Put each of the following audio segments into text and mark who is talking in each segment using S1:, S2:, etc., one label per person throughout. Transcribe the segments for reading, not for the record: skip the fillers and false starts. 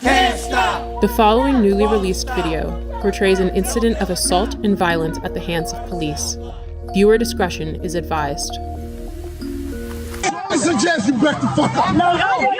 S1: Can't stop.
S2: The following newly released video portrays an incident of assault and violence at the hands of police. Viewer discretion is advised.
S3: I suggest you back the fuck up.
S4: No.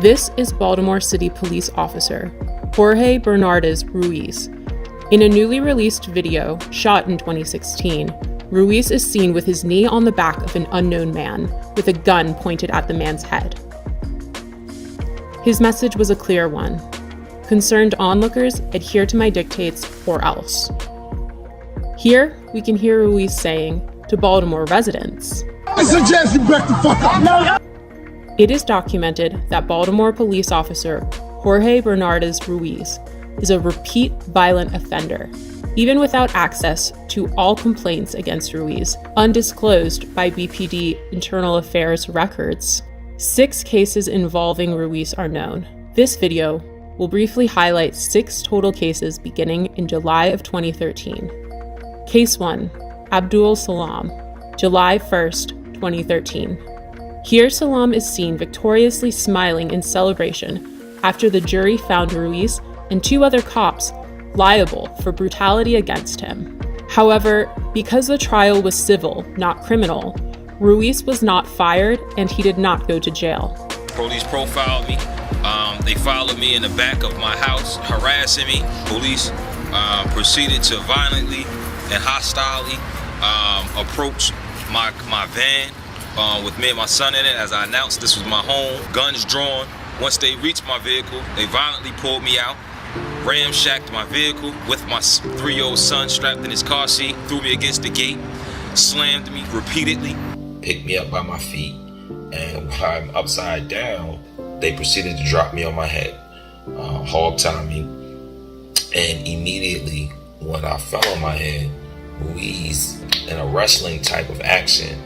S2: This is Baltimore City Police Officer Jorge Bernardez Ruiz. In a newly released video shot in 2016, Ruiz is seen with his knee on the back of an unknown man with a gun pointed at the man's head. His message was a clear one. Concerned onlookers, adhere to my dictates or else. Here, we can hear Ruiz saying to Baltimore residents,
S3: I suggest you back the fuck up.
S4: No.
S2: It is documented that Baltimore police officer Jorge Bernardez Ruiz is a repeat violent offender, even without access to all complaints against Ruiz, undisclosed by BPD Internal Affairs records. 6 cases involving Ruiz are known. This video will briefly highlight 6 total cases beginning in July of 2013. Case 1, Abdul Salam, July 1st, 2013. Here, Salam is seen victoriously smiling in celebration after the jury found Ruiz and 2 other cops liable for brutality against him. However, because the trial was civil, not criminal, Ruiz was not fired and he did not go to jail.
S5: Police profiled me. They followed me in the back of my house, harassing me. Police proceeded to violently and hostilely approach my van with me and my son in it. As I announced, this was my home, guns drawn. Once they reached my vehicle, they violently pulled me out, ramshacked my vehicle with my 3-year-old son strapped in his car seat, threw me against the gate, slammed me repeatedly. Picked me up by my feet, and while I'm upside down, they proceeded to drop me on my head, hog-tie me, and immediately when I fell on my head, Ruiz, in a wrestling type of action,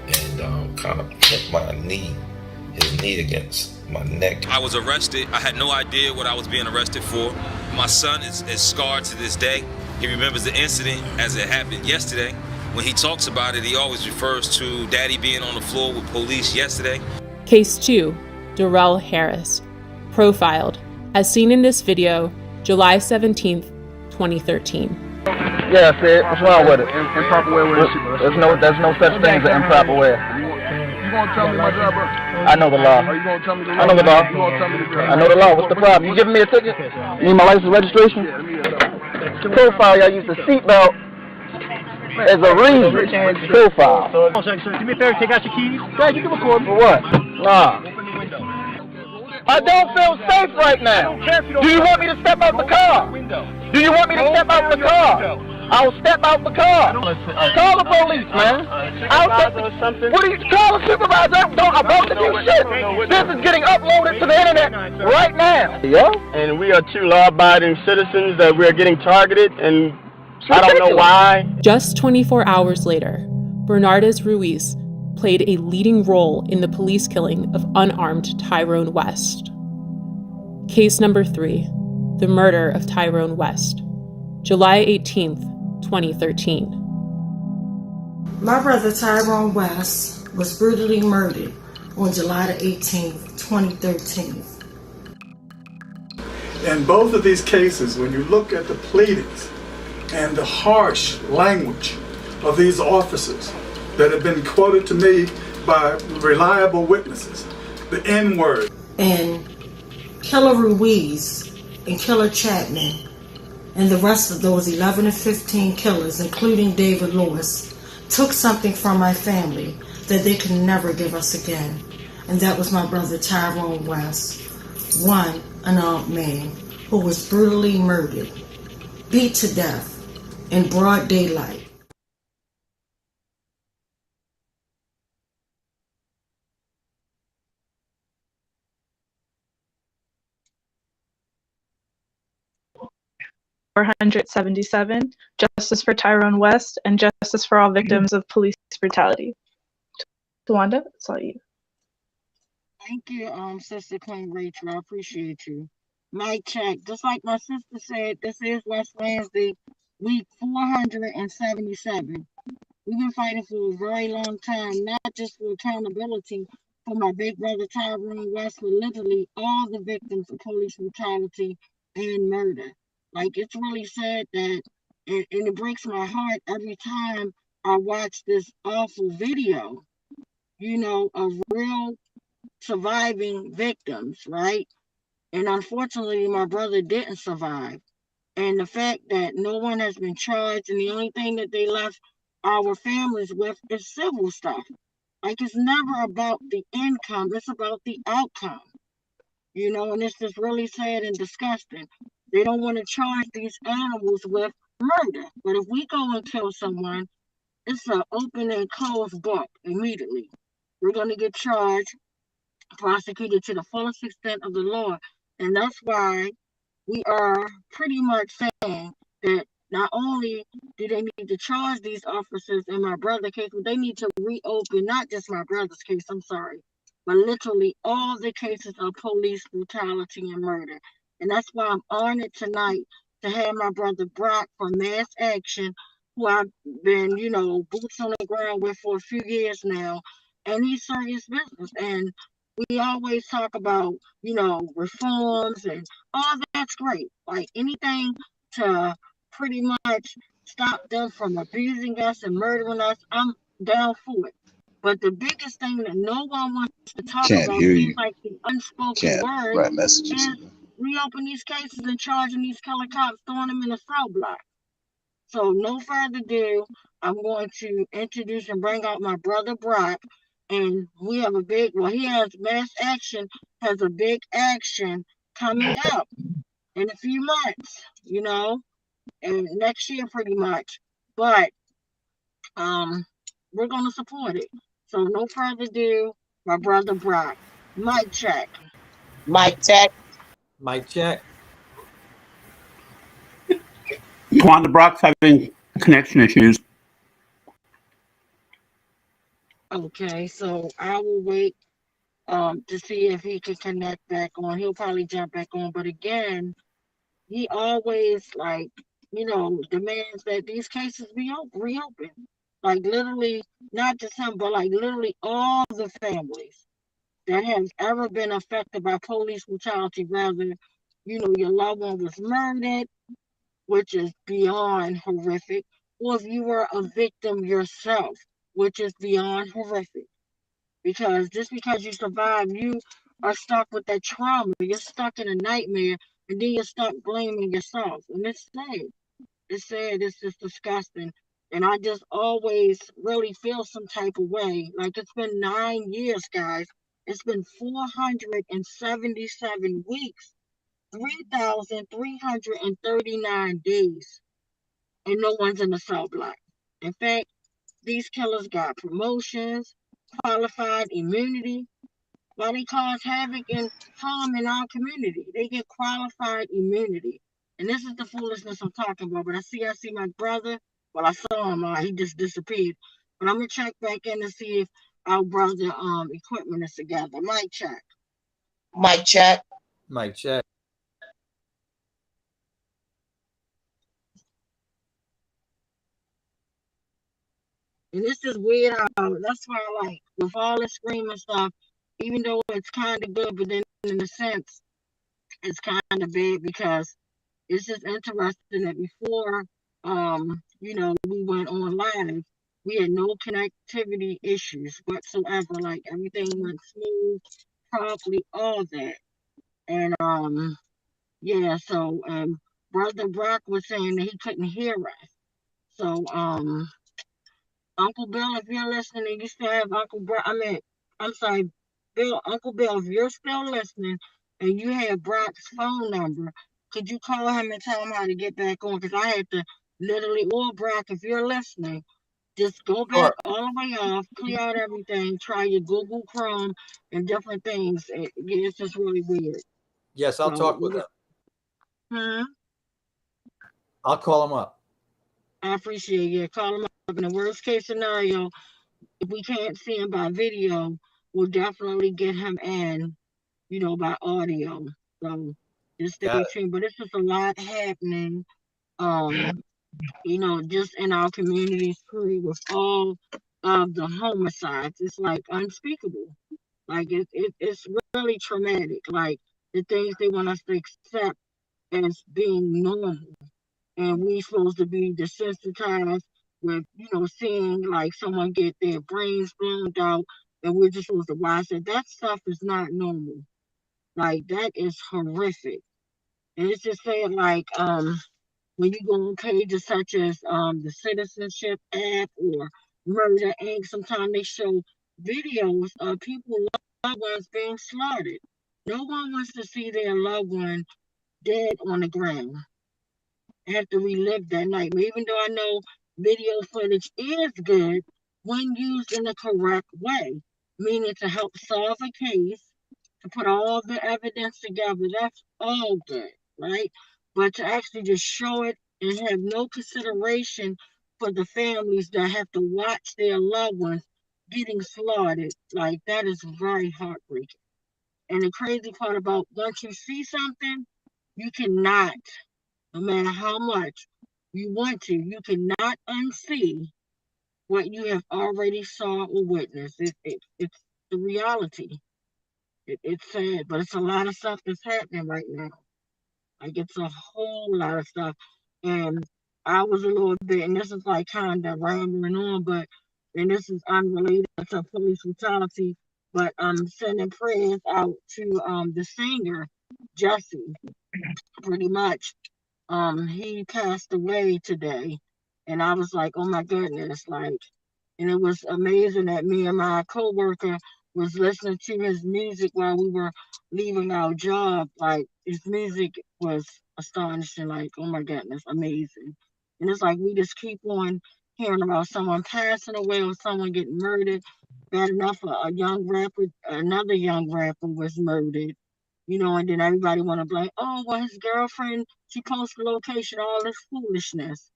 S5: and kind of hit his knee against my neck. I was arrested. I had no idea what I was being arrested for. My son is scarred to this day. He remembers the incident as it happened yesterday. When he talks about it, he always refers to daddy being on the floor with police yesterday.
S2: Case 2, Darrell Harris, profiled, as seen in this video, July 17th, 2013.
S6: Yeah, Sid, what's wrong with it?
S1: Improper way with
S6: There's no such thing as an improper way.
S1: You gonna tell me my job, bro?
S6: I know the law.
S1: Are you gonna tell me the law?
S6: I know the law.
S1: You gonna tell me the law?
S6: I know the law. What's the problem? You giving me a ticket? You need my license registration?
S1: Yeah, let me get it up.
S6: Profile, y'all use the seatbelt as a reason. Profile.
S4: So do me a favor, take out your keys.
S6: Yeah, you can record for what? Nah. I don't feel safe right now. Do you want me to step out the car? Do you want me to step out the car? I'll step out the car. Call the police, man. What do you call a supervisor? I won't do shit. This is getting uploaded to the internet right now. Yeah?
S7: And we are 2 law-abiding citizens that we're getting targeted, and I don't know why.
S2: Just 24 hours later, Bernardez Ruiz played a leading role in the police killing of unarmed Tyrone West. Case number 3, the murder of Tyrone West, July 18th, 2013.
S8: My brother Tyrone West was brutally murdered on July the 18th, 2013.
S9: In both of these cases, when you look at the pleadings and the harsh language of these officers that have been quoted to me by reliable witnesses, the N-word.
S8: And Killer Ruiz and Killer Chapman and the rest of those 11 to 15 killers, including David Lewis, took something from my family that they could never give us again. And that was my brother Tyrone West, one unarmed man who was brutally murdered, beat to death in broad daylight.
S10: $477, justice for Tyrone West, and justice for all victims of police brutality. Tawanda, it's all you.
S8: Thank you, Sister Queen Rachel. I appreciate you. Mic check. Just like my sister said, this is West Wednesday, week 477. We've been fighting for a very long time, not just for accountability for my big brother Tyrone West, but literally all the victims of police brutality and murder. Like, it's really sad that, and it breaks my heart every time I watch this awful video, you know, of real surviving victims, right? And unfortunately, my brother didn't survive. And the fact that no one has been charged, and the only thing that they left our families with is civil stuff. Like, it's never about the income, it's about the outcome. You know, and it's just really sad and disgusting. They don't want to charge these animals with murder. But if we go and kill someone, it's an open and closed book immediately. We're going to get charged, prosecuted to the fullest extent of the law. And that's why we are pretty much saying that not only do they need to charge these officers in my brother's case, but they need to reopen not just my brother's case, I'm sorry, but literally all the cases of police brutality and murder. And that's why I'm honored tonight to have my brother Brock from Mass Action, who I've been, you know, boots on the ground with for a few years now. And he's serious business. And we always talk about, you know, reforms and all that's great. Like, anything to pretty much stop them from abusing us and murdering us, I'm down for it. But the biggest thing that no one wants to talk
S11: Can't
S8: about
S11: hear
S8: seems
S11: you.
S8: like the unspoken
S11: Can't
S8: word
S11: write messages.
S8: is reopen these cases and charging these killer cops, throwing them in a cell block. So no further ado, I'm going to introduce and bring out my brother Brock. And we have a big, well, he has Mass Action, has a big action coming up in a few months, you know, and next year pretty much. But we're going to support it. So no further ado, my brother Brock. Mic check.
S6: Mic check.
S12: Mic check.
S13: Quanta Brock's having connection issues.
S8: Okay, so I will wait to see if he can connect back on. He'll probably jump back on, but again, he always, like, you know, demands that these cases be reopened. Like, literally, not just him, but like literally all the families that have ever been affected by police brutality, rather, you know, your loved one was murdered, which is beyond horrific, or if you were a victim yourself, which is beyond horrific. Because just because you survive, you are stuck with that trauma. You're stuck in a nightmare, and then you're stuck blaming yourself. And it's sad. It's sad. It's just disgusting. And I just always really feel some type of way. Like, it's been 9 years, guys. It's been 477 weeks, 3,339 days, and no one's in the cell block. In fact, these killers got promotions, qualified immunity. While they cause havoc and harm in our community, they get qualified immunity. And this is the foolishness I'm talking about. But I see my brother. Well, I saw him. He just disappeared. But I'm gonna check back in to see if our brother equipment is together. Mic check.
S6: Mic check.
S12: Mic check.
S8: And this is weird how, that's why I like, with all the screaming stuff, even though it's kind of good, but then in a sense, it's kind of bad, because it's just interesting that before, you know, we went on live, we had no connectivity issues whatsoever. Like, everything went smooth, properly, all that. And, yeah, so, Brother Brock was saying that he couldn't hear us. So, Uncle Bill, if you're listening and you still have Uncle Brock, Bill, Uncle Bill, if you're still listening and you have Brock's phone number, could you call him and tell him how to get back on? Because I had to literally, or Brock, if you're listening, just go back all the way off, clear out everything, try your Google Chrome and different things. It's just really weird.
S12: Yes, I'll talk with him. I'll call him up.
S8: I appreciate you. Call him up. In the worst case scenario, if we can't see him by video, will definitely get him in, by audio. So just stay tuned. But it's just a lot happening, just in our communities too, with all of the homicides. It's like unspeakable. Like it's really traumatic. Like the things they want us to accept as being normal, and we supposed to be desensitized with seeing like someone get their brains blown out, and we're just supposed to watch it. That stuff is not normal. Like that is horrific, and it's just saying like when you go on pages such as the Citizenship app or Murder Inc. Sometimes they show videos of people loved ones being slaughtered. No one wants to see their loved one dead on the ground. Have to relive that nightmare. Even though I know video footage is good when used in the correct way, meaning to help solve a case, to put all the evidence together, that's all good, right? But to actually just show it and have no consideration for the families that have to watch their loved ones getting slaughtered, like that is very heartbreaking. And the crazy part about once you see something, you cannot, no matter how much you want to, you cannot unsee what you have already saw or witnessed. It's the reality. It's sad, but it's a lot of stuff that's happening right now. Like it's a whole lot of stuff. And I was a little bit, and this is like kind of rambling on, and this is unrelated to police brutality, but I'm sending prayers out to the singer, Jesse, pretty much. He passed away today, and I was like, oh my goodness, like, and it was amazing that me and my coworker was listening to his music while we were leaving our job. Like his music was astonishing, like, oh my goodness, amazing. And it's like we just keep on hearing about someone passing away or someone getting murdered. Bad enough a young rapper, another young rapper was murdered. And then everybody want to blame, oh, well, his girlfriend, she posted the location, all this foolishness.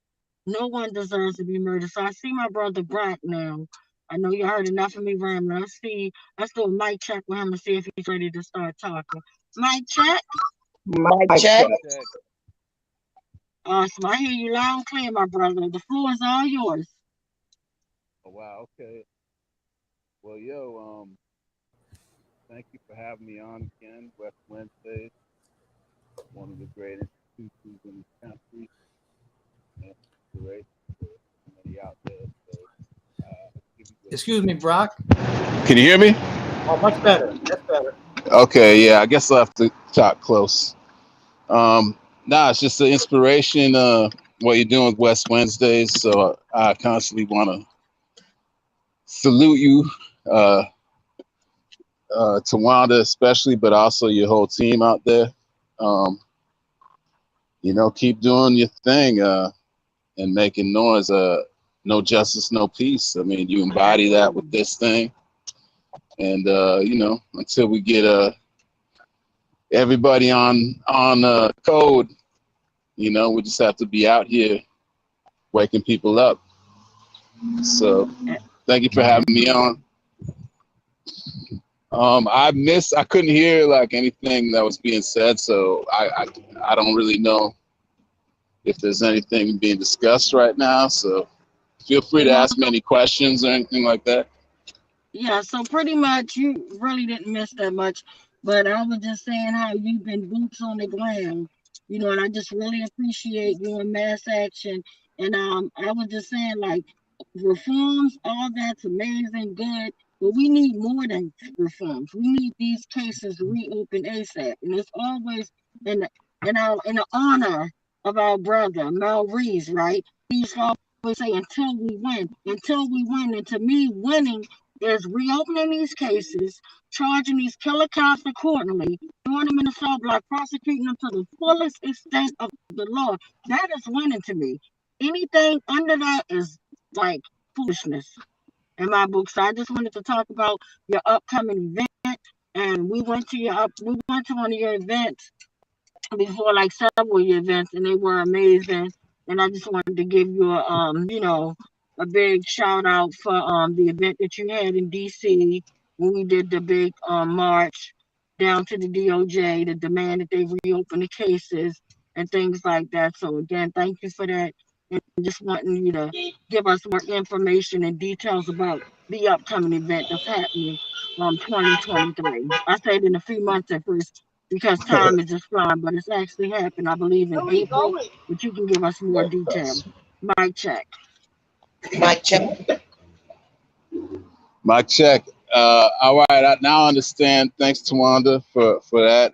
S8: No one deserves to be murdered. So I see my brother Brock now. I know you heard enough of me rambling. Let's do a mic check with him and see if he's ready to start talking. Mic check.
S6: Mic check.
S8: Awesome. I hear you loud and clear, my brother. The floor is all yours.
S11: Oh, wow. Okay. Well, thank you for having me on again, West Wednesdays, one of the greatest institutions in this country. And great for somebody out there. So,
S12: Excuse me, Brock.
S14: Can you hear me?
S12: Oh, much better. That's better.
S14: Okay, yeah, I guess I'll have to talk close. It's just an inspiration, what you're doing with West Wednesdays. So I constantly want to salute you, Tawanda especially, but also your whole team out there. Keep doing your thing and making noise. No justice, no peace. I mean, you embody that with this thing. And, until we get everybody on code, we just have to be out here waking people up. So thank you for having me on. I couldn't hear like anything that was being said, so I don't really know if there's anything being discussed right now. So feel free to ask me any questions or anything like that.
S8: Yeah, so pretty much you really didn't miss that much, but I was just saying how you've been boots on the ground, and I just really appreciate you in mass action. And I was just saying like reforms, all that's amazing, good, but we need more than reforms. We need these cases reopened ASAP, and it's always in the honor of our brother Mel Reeves, right? He's always say until we win, and to me, winning is reopening these cases, charging these killer cops accordingly, throwing them in the cell block, prosecuting them to the fullest extent of the law. That is winning to me. Anything under that is like foolishness in my book. So I just wanted to talk about your upcoming event, and we went to one of your events before, like several of your events, and they were amazing. And I just wanted to give you a big shout out for the event that you had in DC
S15: when we did the big march down to the DOJ to demand that they reopen the cases and things like that. So again, thank you for that. And just wanting you to give us more information and details about the upcoming event that's happening 2023. I said in a few months at first because time is just flying, but it's actually happened, I believe, in April. But you can give us more details. Mic check.
S14: Mic check. Mic check. All right, now I understand. Thanks, Tawanda, for that.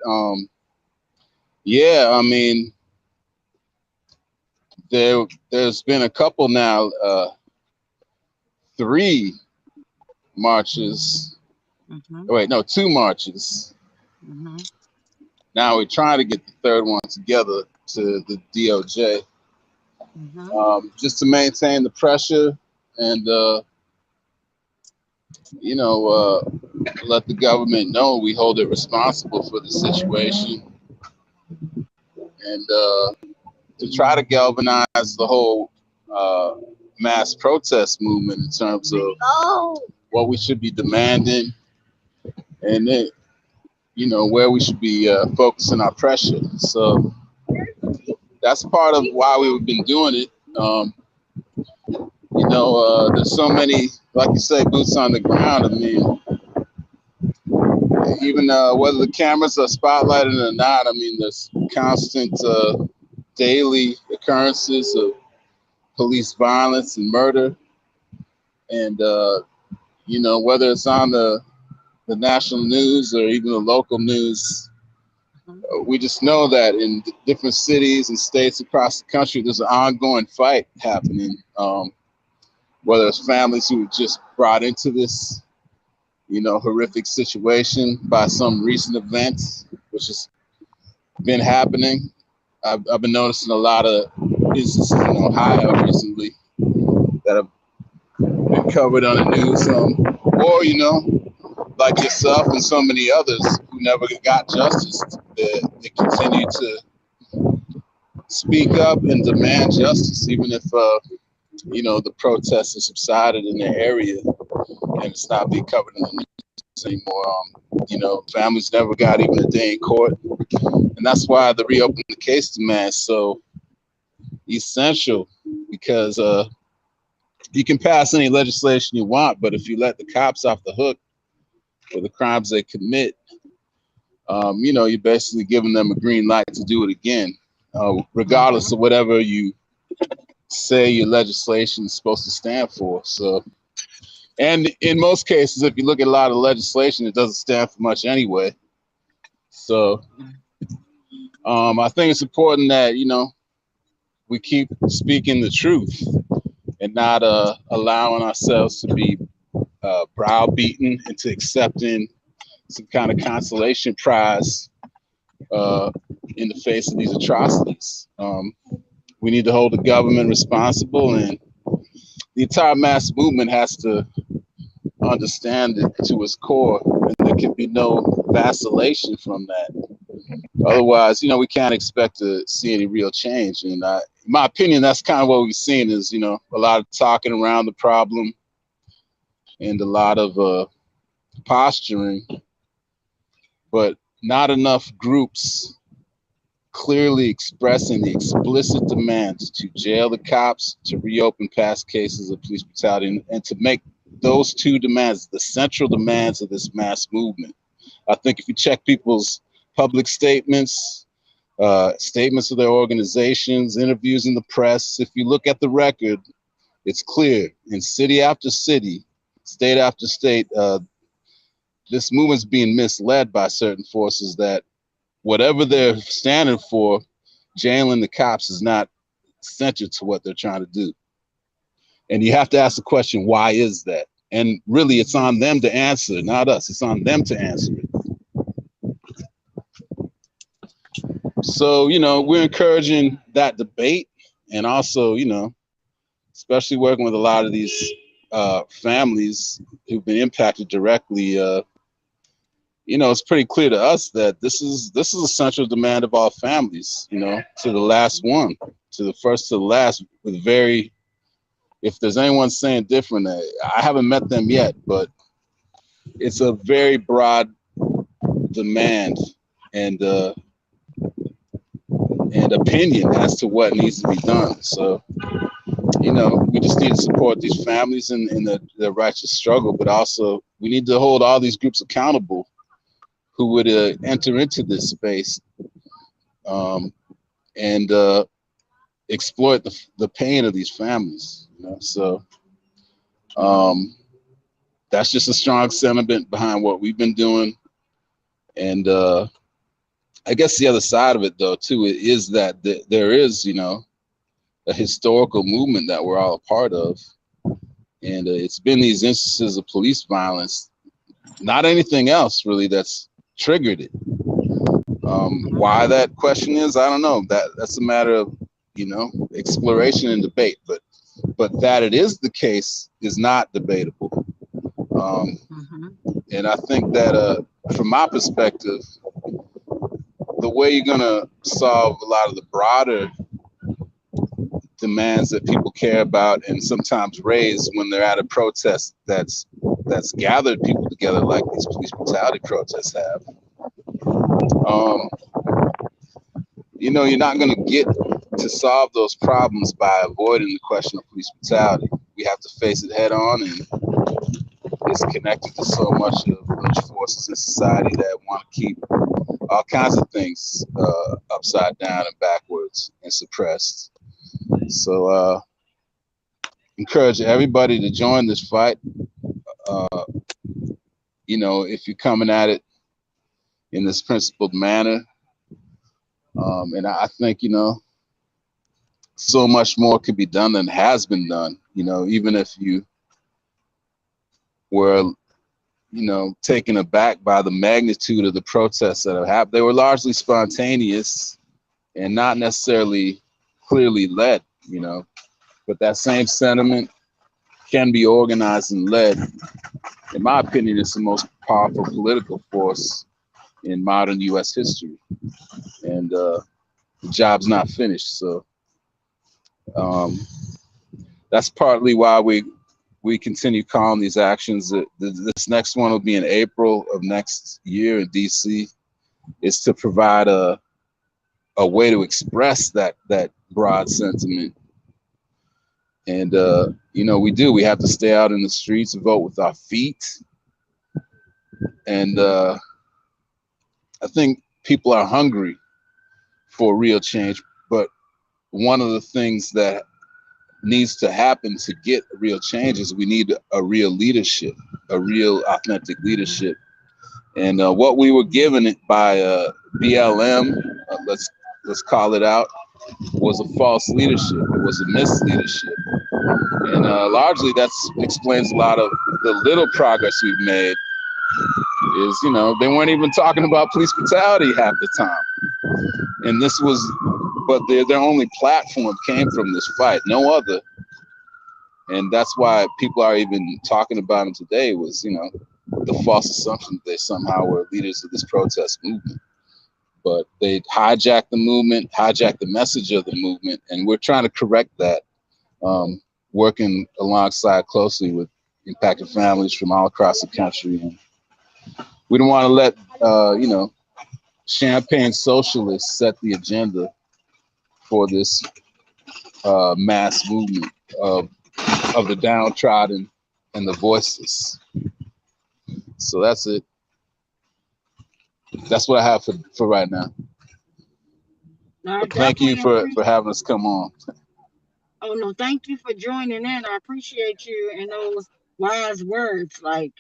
S14: Yeah, I mean, there's been a couple now, 3 marches. Wait, no, 2 marches. Now we're trying to get the 3rd one together to the DOJ, just to maintain the pressure and you know, let the government know we hold it responsible for the situation, and to try to galvanize the whole mass protest movement in terms of what we should be demanding, and then, you know, where we should be focusing our pressure. So that's part of why we've been doing it. You know, there's so many, like you say, boots on the ground. I mean, even whether the cameras are spotlighted or not, I mean, there's constant daily occurrences of police violence and murder. And, you know, whether it's on the national news or even the local news, we just know that in different cities and states across the country, there's an ongoing fight happening. Whether it's families who were just brought into this, you know, horrific situation by some recent events, which has been happening. I've been noticing a lot of instances in Ohio recently that have been covered on the news, or, you know, like yourself and so many others who never got justice. They continue to speak up and demand justice, even if, you know, the protests have subsided in their area and it's not being covered in the news anymore. You know, families never got even a day in court. And that's why the reopening the case demand is so essential, because you can pass any legislation you want, but if you let the cops off the hook for the crimes they commit, you know, you're basically giving them a green light to do it again, regardless of whatever you say your legislation is supposed to stand for. So, and in most cases, if you look at a lot of legislation, it doesn't stand for much anyway. So, I think it's important that, you know, we keep speaking the truth and not allowing ourselves to be browbeaten into accepting some kind of consolation prize in the face of these atrocities. We need to hold the government responsible, and the entire mass movement has to understand it to its core, and there can be no vacillation from that. Otherwise, you know, we can't expect to see any real change. And in my opinion, that's kind of what we've seen is, you know, a lot of talking around the problem and a lot of posturing, but not enough groups clearly expressing the explicit demands to jail the cops, to reopen past cases of police brutality, and to make those 2 demands the central demands of this mass movement. I think if you check people's public statements, statements of their organizations, interviews in the press, if you look at the record, it's clear in city after city, state after state, this movement's being misled by certain forces that whatever they're standing for, jailing the cops is not central to what they're trying to do. And you have to ask the question, why is that? And really, it's on them to answer, not us. It's on them to answer it. So, you know, we're encouraging that debate, and also, you know, especially working with a lot of these families who've been impacted directly. You know, it's pretty clear to us that this is a central demand of all families, you know, to the last one, to the first to the last, with if there's anyone saying different, I haven't met them yet, but it's a very broad demand and opinion as to what needs to be done. So, you know, we just need to support these families in the righteous struggle, but also we need to hold all these groups accountable who would enter into this space and exploit the pain of these families. You know? So that's just a strong sentiment behind what we've been doing. And I guess the other side of it, though, too, is that there is, you know, a historical movement that we're all a part of. And it's been these instances of police violence, not anything else really that's triggered it. Why that question is, I don't know. That's a matter of, you know, exploration and debate. But that it is the case is not debatable. And I think that from my perspective, the way you're gonna solve a lot of the broader demands that people care about and sometimes raise when they're at a protest that's gathered people together like these police brutality protests have. You know, you're not gonna get to solve those problems by avoiding the question of police brutality. We have to face it head on, and it's connected to so much of those forces in society that want to keep all kinds of things upside down and backwards and suppressed. So encourage everybody to join this fight. You know, if you're coming at it in this principled manner. And I think, you know, so much more could be done than has been done. You know, even if you were, you know, taken aback by the magnitude of the protests that have happened. They were largely spontaneous and not necessarily clearly led, you know, but that same sentiment can be organized and led. In my opinion, it's the most powerful political force in modern US history. And the job's not finished. So that's partly why we continue calling these actions. This next one will be in April of next year in DC. Is to provide a way to express that broad sentiment. And you know, we have to stay out in the streets and vote with our feet. And I think people are hungry for real change, but one of the things that needs to happen to get real change is we need a real leadership, a real authentic leadership. And what we were given it by BLM, let's call it out, was a false leadership. It was a misleadership. And largely that explains a lot of the little progress we've made. Is, you know, they weren't even talking about police brutality half the time. And this was, but their only platform came from this fight, no other. And that's why people are even talking about them today was, you know, the false assumption that they somehow were leaders of this protest movement. But they hijacked the movement, hijacked the message of the movement, and we're trying to correct that, working alongside closely with impacted families from all across the country. And we don't want to let, you know, champagne socialists set the agenda for this mass movement of the downtrodden and the voiceless. So that's it. That's what I have for right now. Thank you for having us come on.
S15: Oh no, thank you for joining in. I appreciate you and those wise words. Like,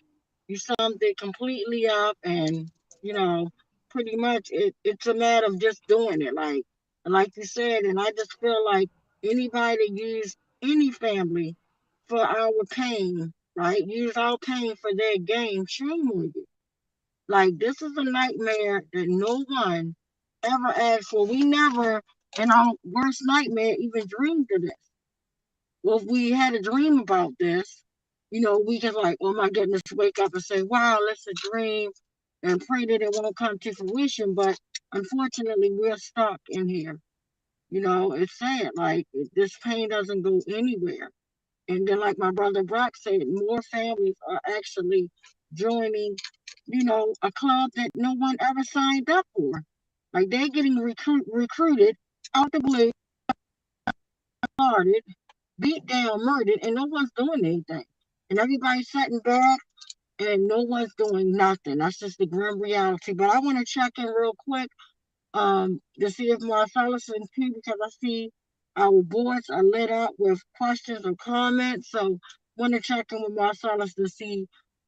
S15: you summed it completely up, and you know, pretty much it's a matter of just doing it. Like you said, and I just feel like anybody use any family for our pain, right? Use our pain for their gain. Shame on you. Like, this is a nightmare that no one ever asked for. We never, in our worst nightmare, even dreamed of this. Well, if we had a dream about this, you know, we just like, oh my goodness, wake up and say, wow, it's a dream, and pray that it won't come to fruition. But unfortunately, we're stuck in here. You know, it's sad. Like, this pain doesn't go anywhere. And then, like my brother Brock said, more families are actually joining, you know, a club that no one ever signed up for. Like they're getting recruited out the blue, started, beat down, murdered, and no one's doing anything. And everybody's sitting back and no one's doing nothing. That's just the grim reality. But I want to check in real quick to see if Marcellus and Q, because I see our boards are lit up with questions or comments. So want to check in with Marcellus to see,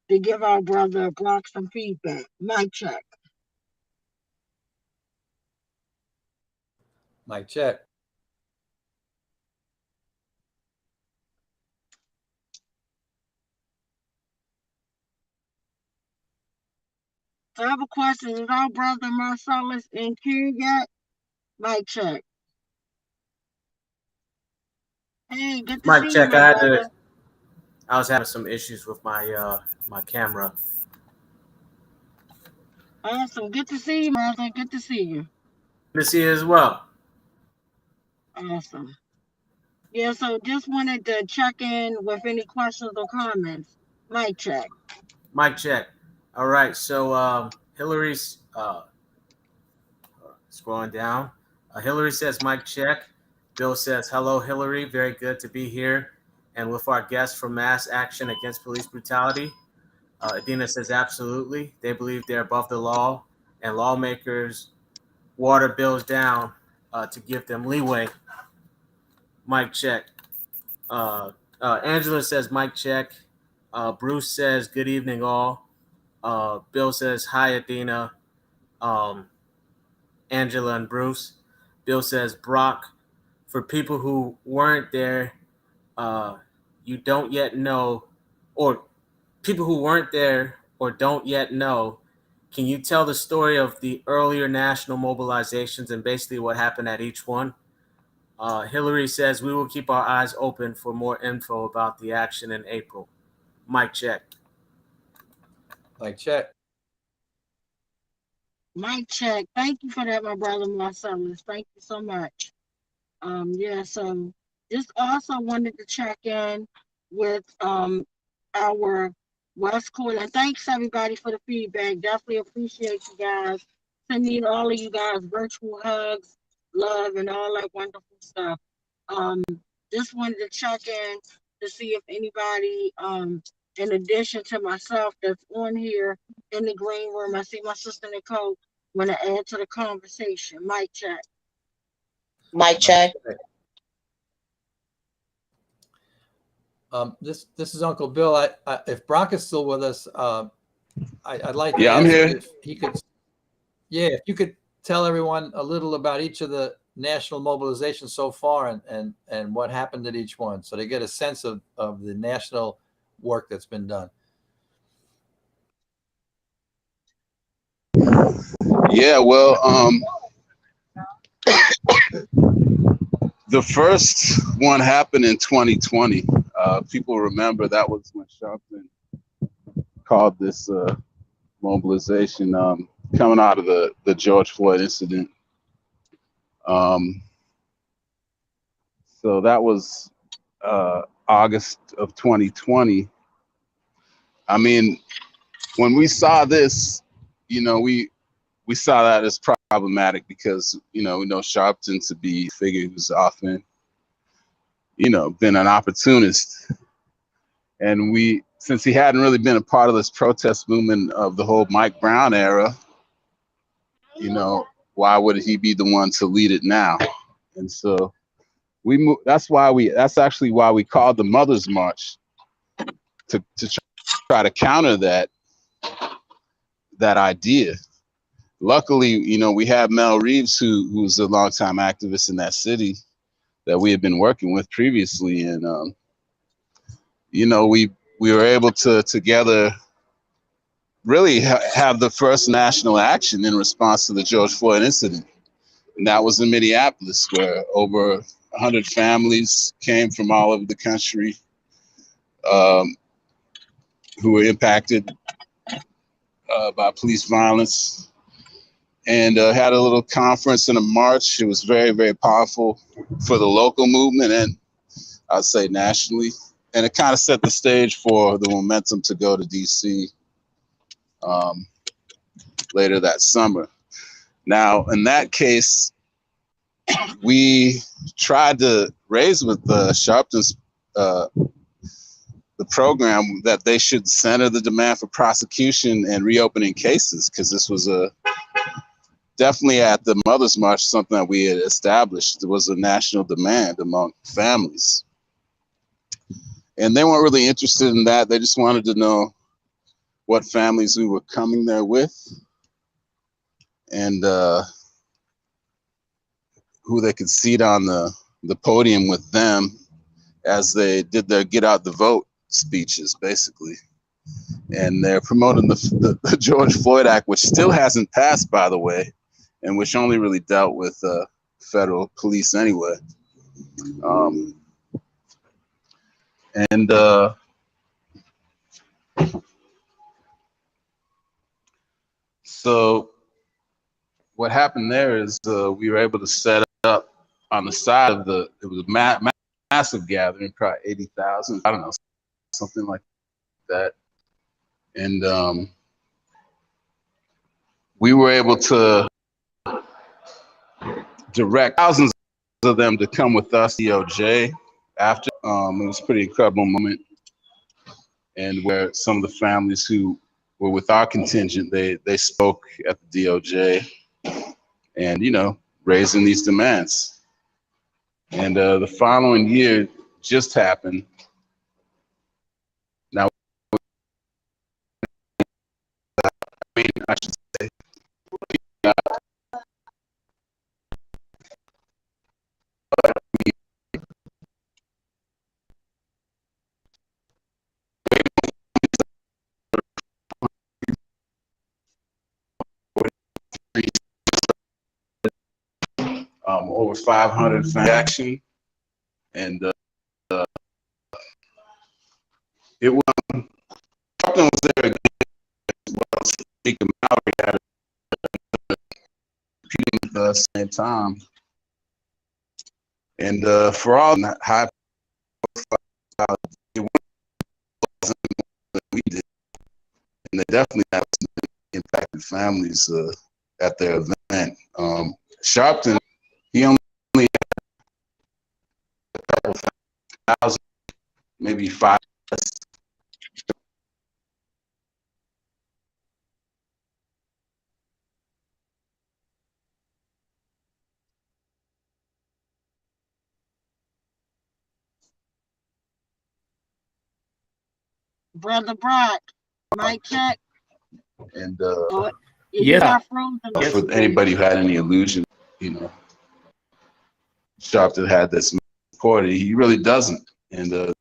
S15: to give our brother Brock some feedback. Mic check.
S12: Mic check.
S15: So I have a question. Is our brother Marcellus in queue yet? Mic check. Hey, good to
S16: Mic
S15: see
S16: check.
S15: you, my brother.
S16: I was having some issues with my my camera.
S15: Awesome. Good to see you, brother. Good to see you.
S16: Good to see you as well.
S15: Awesome. Yeah, so just wanted to check in with any questions or comments. Mic check.
S16: Mic check. All right. So Hillary's scrolling down. Hillary says mic check. Bill says hello, Hillary. Very good to be here and with our guests from Mass Action Against Police Brutality. Adina says absolutely. They believe they're above the law and lawmakers water bills down to give them leeway. Mic check. Angela says mic check. Bruce says good evening all. Bill says hi Adina. Angela and Bruce. Bill says Brock, for people who weren't there, you don't yet know, or people who weren't there or don't yet know, can you tell the story of the earlier national mobilizations and basically what happened at each one? Hillary says we will keep our eyes open for more info about the action in April. Mic check.
S12: Mic check.
S15: Mic check. Thank you for that, my brother Marcellus. Thank you so much. Yeah, so just also wanted to check in with our West Court, and thanks everybody for the feedback. Definitely appreciate you guys. Sending all of you guys virtual hugs, love, and all that wonderful stuff. Just wanted to check in to see if anybody, in addition to myself, that's on here in the green room. I see my sister Nicole want to add to the conversation. Mic check.
S17: Mic check.
S12: This is Uncle Bill. If Brock is still with us, I'd like to
S14: I'm
S12: ask
S14: here.
S12: if he could. Yeah, if you could tell everyone a little about each of the national mobilizations so far and what happened at each one, so they get a sense of the national work that's been done.
S14: Yeah, well, the first one happened in 2020. People remember that was when Sharpton called this mobilization coming out of the George Floyd incident. So that was August of 2020. I mean, when we saw this, you know, we saw that as problematic because, you know, we know Sharpton to be a figure who's often, you know, been an opportunist. And since he hadn't really been a part of this protest movement of the whole Mike Brown era, you know, why would he be the one to lead it now? And so that's actually why we called the Mother's March, to try to counter that idea. Luckily, you know, we have Mel Reeves, who's a longtime activist in that city that we had been working with previously. And, you know, we were able to together really have the first national action in response to the George Floyd incident. And that was in Minneapolis, where over 100 families came from all over the country who were impacted by police violence, and had a little conference and a march. It was very, very powerful for the local movement and I'd say nationally. And it kind of set the stage for the momentum to go to DC later that summer. Now, in that case, we tried to raise with the Sharpton's the program that they should center the demand for prosecution and reopening cases, because this was definitely at the Mother's March, something that we had established. There was a national demand among families. And they weren't really interested in that. They just wanted to know what families we were coming there with and who they could seat on the podium with them as they did their get out the vote speeches, basically. And they're promoting the George Floyd Act, which still hasn't passed, by the way, and which only really dealt with federal police anyway. So what happened there is we were able to set up on the side of it was a massive gathering, probably 80,000, I don't know, something like that. And we were able to direct thousands of them to come with us, DOJ, after. It was a pretty incredible moment. And where some of the families who were with our contingent, they spoke at the DOJ and, you know, raising these demands. And the following year just happened. Now, I should say, over 500 action, and it was there again as well. Speaker Mallory had competing with us at the same time, and for all that high profile, it wasn't what we did, and they definitely have impacted families at their event. Sharpton, he only had a couple thousand, maybe 5.
S15: Brother Brock, mic check.
S14: And
S15: yeah,
S14: for anybody who had any illusion, you know, Sharpton had this support. He really doesn't. And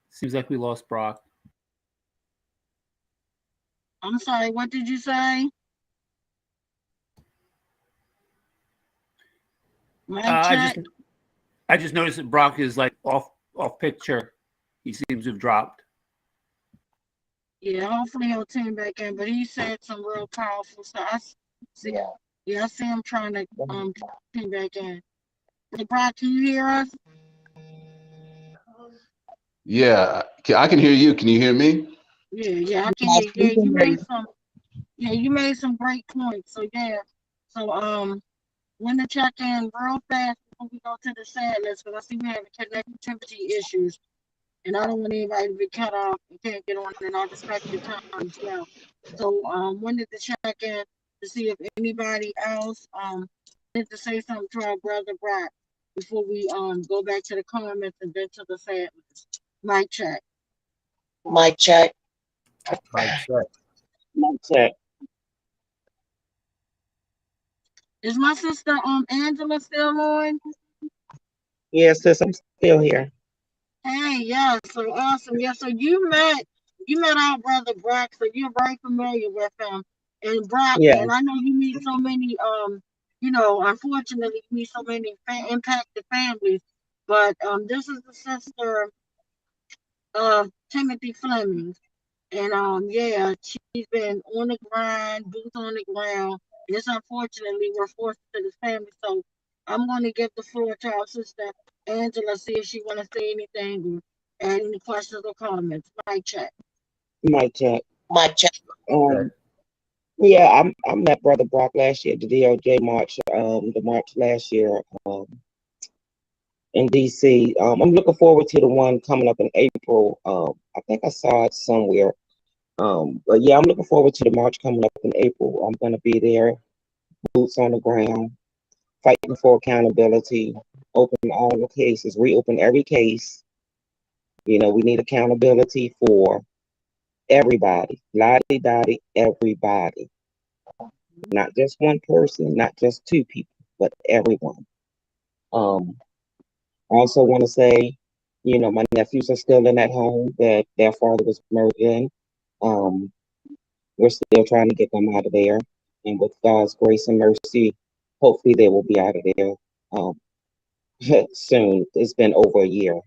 S13: seems like we lost Brock.
S15: I'm sorry, what did you say?
S13: I just noticed that Brock is like off picture. He seems to have dropped.
S15: Yeah, hopefully he'll tune back in. But he said some real powerful stuff. I see him trying to tune back in. Hey, Brock, can you hear us?
S14: yeah, I can hear you. Can you hear me?
S15: Yeah, I can hear you. You made some great points. So yeah, so want to check in real fast before we go to the sad list, because I see we have connectivity issues, and I don't want anybody to be cut off and can't get on in our respective time as well. So wanted to check in to see if anybody else wanted to say something to our brother Brock before we go back to the comments and then to the sad list. Mic check.
S17: Mic check.
S12: Mic check.
S17: Mic check.
S15: Is my sister Angela still on?
S17: Yes, sis, I'm still here.
S15: Hey, yeah, so awesome. Yeah, so you met our brother Brock, so you're very familiar with him. And Brock, and I know you meet so many you know, unfortunately you meet so many impacted families, but this is the sister of Timothy Fleming. And yeah, she's been on the grind, boots on the ground. It's unfortunately we're forced to this family. So I'm going to give the floor to our sister Angela, see if she want to say anything or add any questions or comments. Mic check.
S17: Mic check. Mic check. Yeah, I met Brother Brock last year at the DOJ march, the march last year, in DC. I'm looking forward to the one coming up in April. I think I saw it somewhere. But yeah, I'm looking forward to the march coming up in April. I'm gonna be there, boots on the ground, fighting for accountability, open all the cases, reopen every case. You know, we need accountability for everybody, lottie dottie, everybody. Not just one person, not just two people, but everyone. I also want to say, you know, my nephews are still in that home that their father was murdered in. We're still trying to get them out of there. And with God's grace and mercy, hopefully they will be out of there soon. It's been over a year.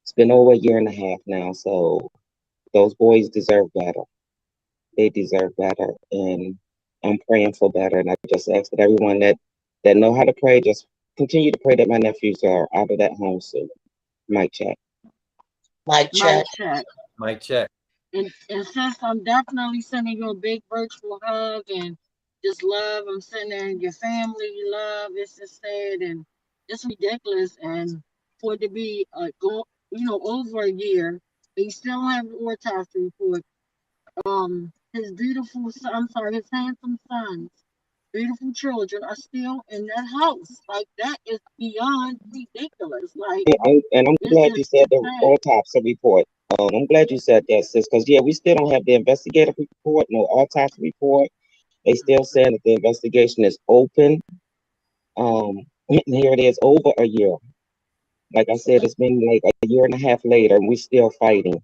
S17: It's been over a year and a half now. So those boys deserve better. They deserve better. And I'm praying for better. And I just ask that everyone that know how to pray, just continue to pray that my nephews are out of that home soon. Mic check. Mic check.
S15: Mic check.
S12: Mic check.
S15: And sis, I'm definitely sending you a big virtual hug and just love. I'm sending your family love. It's just sad and it's ridiculous. And for it to be over a year, they still have an autopsy report. His his handsome sons, beautiful children are still in that house. Like, that is beyond ridiculous. Like,
S17: and I'm glad you said the autopsy report. I'm glad you said that, sis, because yeah, we still don't have the investigative report, no autopsy report. They still saying that the investigation is open. And here it is, over a year. Like I said, it's been like a year and a half later, and we're still fighting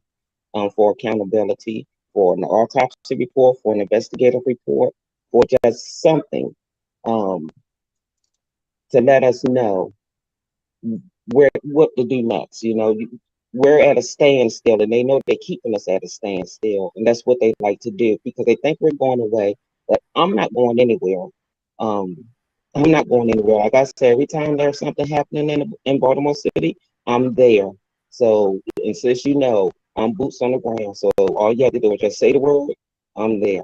S17: for accountability, for an autopsy report, for an investigative report, for just something to let us know what to do next. You know, we're at a standstill, and they know they're keeping us at a standstill, and that's what they like to do because they think we're going away. But I'm not going anywhere. I'm not going anywhere. Like I said, every time there's something happening in Baltimore City, I'm there. So, and since you know, I'm boots on the ground. So all you have to do is just say the word, I'm there.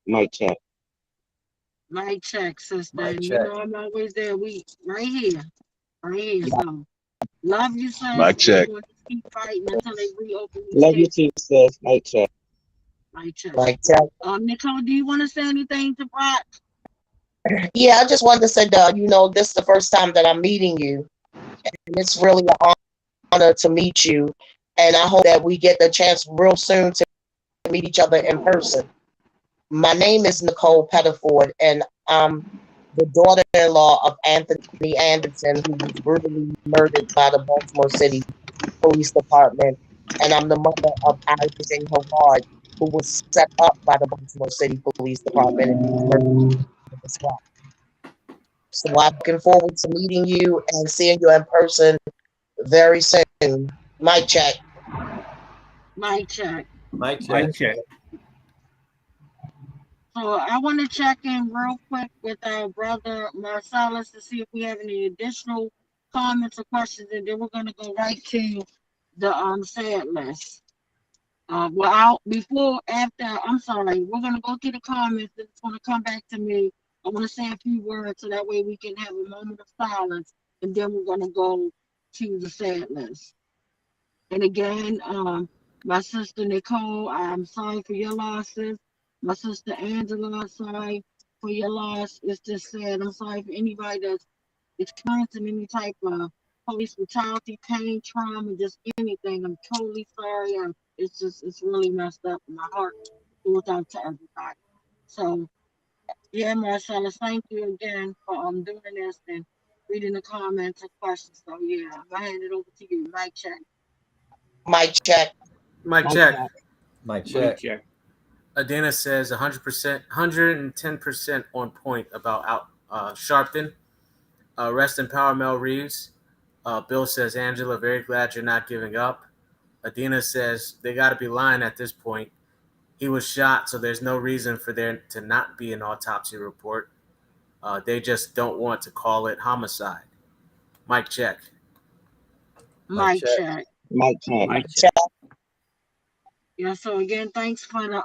S17: Mic check.
S15: Mic check, sister.
S17: Mic
S15: And
S17: check.
S15: you know I'm always there. We right here. So love you, sis.
S14: Mic check.
S15: We're going to keep fighting until they reopen.
S17: Love you too, sis. Mic check.
S15: Mic check.
S17: Mic check.
S15: Nicole, do you want to say anything to Brock?
S17: Yeah, I just wanted to say, you know, this is the first time that I'm meeting you. And it's really an honor to meet you. And I hope that we get the chance real soon to meet each other in person. My name is Nicole Pettiford, and I'm the daughter-in-law of Anthony Anderson, who was brutally murdered by the Baltimore City Police Department. And I'm the mother of Isaac Howard, who was set up by the Baltimore City Police Department and he was murdered as well. So I'm looking forward to meeting you and seeing you in person very soon. Mic check.
S15: Mic check.
S12: Mic check.
S13: Mic check.
S15: So I want to check in real quick with our brother Marcellus to see if we have any additional comments or questions, and then we're going to go right to the sad list. I'm sorry, we're going to go to the comments, and it's going to come back to me. I want to say a few words so that way we can have a moment of silence, and then we're going to go to the sad list. And again, my sister Nicole, I'm sorry for your losses. My sister Angela, sorry for your loss. It's just sad. I'm sorry for anybody that's experiencing any type of police brutality, pain, trauma, just anything. I'm totally sorry. It's really messed up. My heart goes out to everybody. So, yeah, Marcellus, thank you again for doing this and reading the comments and questions. So, yeah, I'm going to hand it over to you. Mic check.
S17: Mic check.
S16: Mic check.
S12: Mic check.
S16: Adana says 100%, 110% on point about Sharpton. Rest in power, Mel Reeves. Bill says, Angela, very glad you're not giving up. Adina says, they got to be lying at this point. He was shot, so there's no reason for there to not be an autopsy report. They just don't want to call it homicide. Mic check.
S15: Mic check.
S17: Mic check.
S13: Mic check.
S15: Yeah, so again, thanks for the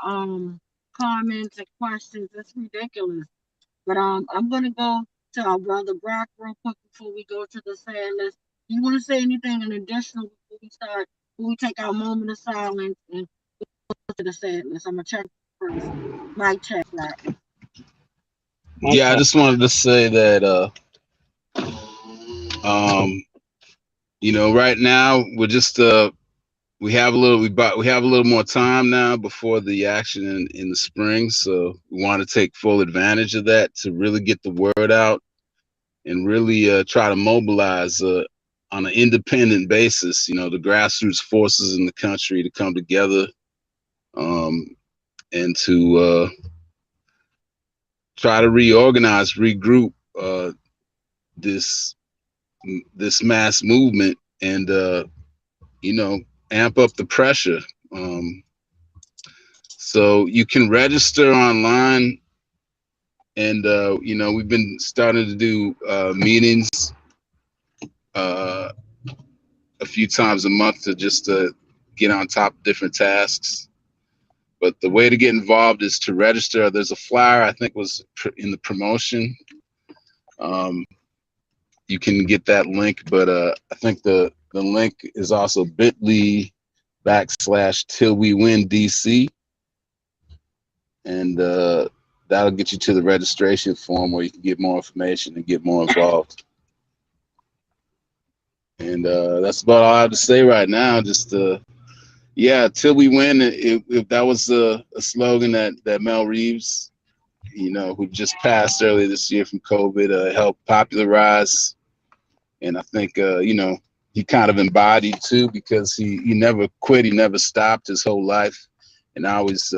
S15: comments and questions. It's ridiculous. But I'm gonna go to our brother Brock real quick before we go to the sad list. Do you want to say anything in additional before we start? Before we take our moment of silence and go to the sad list? I'm gonna check first. Mic check, Brock.
S14: Yeah, I just wanted to say that you know, right now we're just we have a little more time now before the action in the spring, so we want to take full advantage of that to really get the word out and really try to mobilize on an independent basis, you know, the grassroots forces in the country to come together and to try to reorganize, regroup this mass movement and you know, amp up the pressure. So you can register online, and you know, we've been starting to do meetings a few times a month to just get on top of different tasks. But the way to get involved is to register. There's a flyer, I think was in the promotion. You can get that link, but I think the link is also bit.ly/TillWeWinDC, and that'll get you to the registration form where you can get more information and get more involved. And that's about all I have to say right now. Just yeah, till we win. If that was a slogan that Mel Reeves, you know, who just passed earlier this year from COVID, helped popularize. And I think, you know, he kind of embodied too, because he never quit. He never stopped his whole life, and always